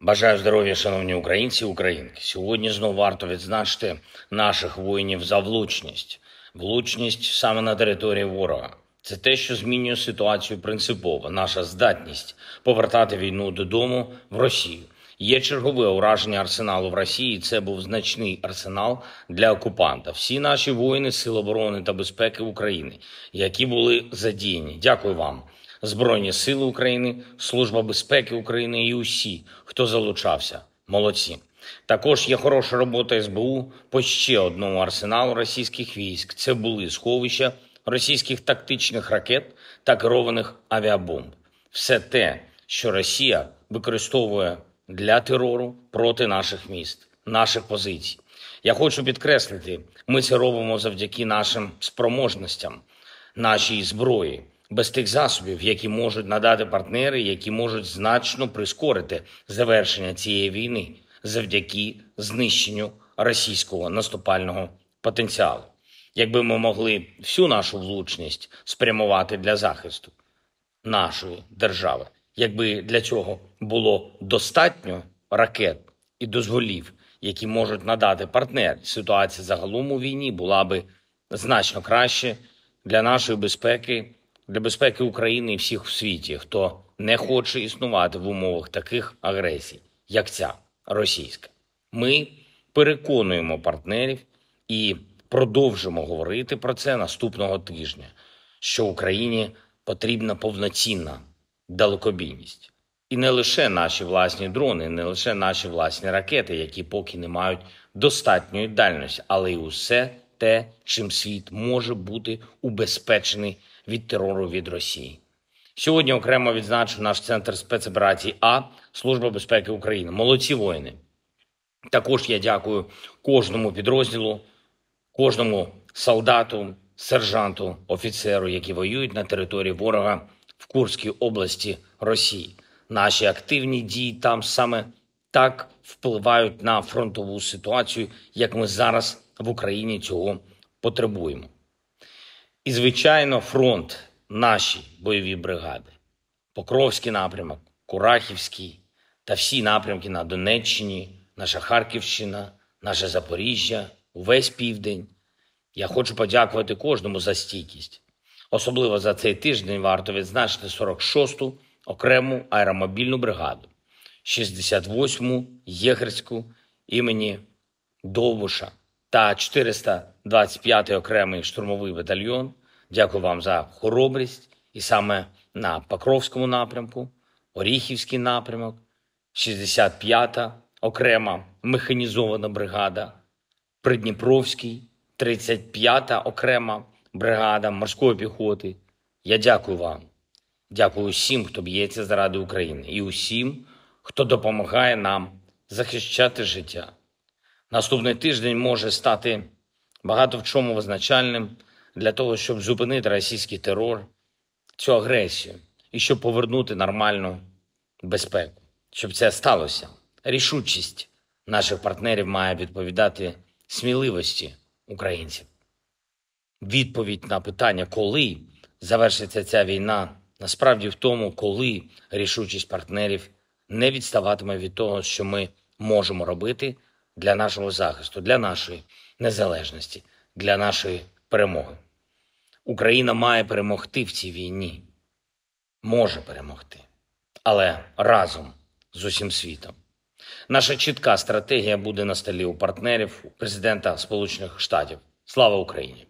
Бажаю здоров'я, шановні українці і українки. Сьогодні знову варто відзначити наших воїнів за влучність. Влучність саме на території ворога. Це те, що змінює ситуацію принципово. Наша здатність повертати війну додому в Росію. Є чергове ураження арсеналу в Росії. Це був значний арсенал для окупанта. Всі наші воїни Сил оборони та безпеки України, які були задіяні. Дякую вам. Збройні сили України, Служба безпеки України і усі, хто залучався. Молодці. Також є хороша робота СБУ по ще одному арсеналу російських військ. Це були сховища російських тактичних ракет та керованих авіабомб. Все те, що Росія використовує для терору проти наших міст, наших позицій. Я хочу підкреслити, ми це робимо завдяки нашим спроможностям, нашій зброї. Без тих засобів, які можуть надати партнери, які можуть значно прискорити завершення цієї війни завдяки знищенню російського наступального потенціалу. Якби ми могли всю нашу влучність спрямувати для захисту нашої держави, якби для цього було достатньо ракет і дозволів, які можуть надати партнери, ситуація загалом у війні була би значно краще для нашої безпеки, для безпеки України і всіх у світі, хто не хоче існувати в умовах таких агресій, як ця російська. Ми переконуємо партнерів і продовжимо говорити про це наступного тижня, що Україні потрібна повноцінна далекобійність. І не лише наші власні дрони, не лише наші власні ракети, які поки не мають достатньої дальності, але й усе те, чим світ може бути убезпечений від терору від Росії. Сьогодні окремо відзначу наш Центр спецоперацій А, Служба безпеки України. Молодці воїни. Також я дякую кожному підрозділу, кожному солдату, сержанту, офіцеру, які воюють на території ворога в Курській області Росії. Наші активні дії там саме так впливають на фронтову ситуацію, як ми зараз в Україні цього потребуємо. І, звичайно, фронт, наші бойові бригади. Покровський напрямок, Курахівський та всі напрямки на Донеччині, наша Харківщина, наше Запоріжжя, увесь південь. Я хочу подякувати кожному за стійкість. Особливо за цей тиждень варто відзначити 46-ту окрему аеромобільну бригаду, 68-му єгерську імені Довбуша та 425-й окремий штурмовий батальйон. Дякую вам за хоробрість. І саме на Покровському напрямку, Оріхівський напрямок, 65-та окрема механізована бригада, Придніпровський, 35-та окрема бригада морської піхоти. Я дякую вам. Дякую усім, хто б'ється заради України. І усім, хто допомагає нам захищати життя. Наступний тиждень може стати багато в чому визначальним для того, щоб зупинити російський терор, цю агресію і щоб повернути нормальну безпеку. Щоб це сталося, рішучість наших партнерів має відповідати сміливості українців. Відповідь на питання, коли завершиться ця війна, насправді в тому, коли рішучість партнерів не відставатиме від того, що ми можемо робити для нашого захисту, для нашої незалежності, для нашої перемоги. Україна має перемогти в цій війні. Може перемогти. Але разом з усім світом. Наша чітка стратегія буде на столі у партнерів, у президента Сполучених Штатів. Слава Україні!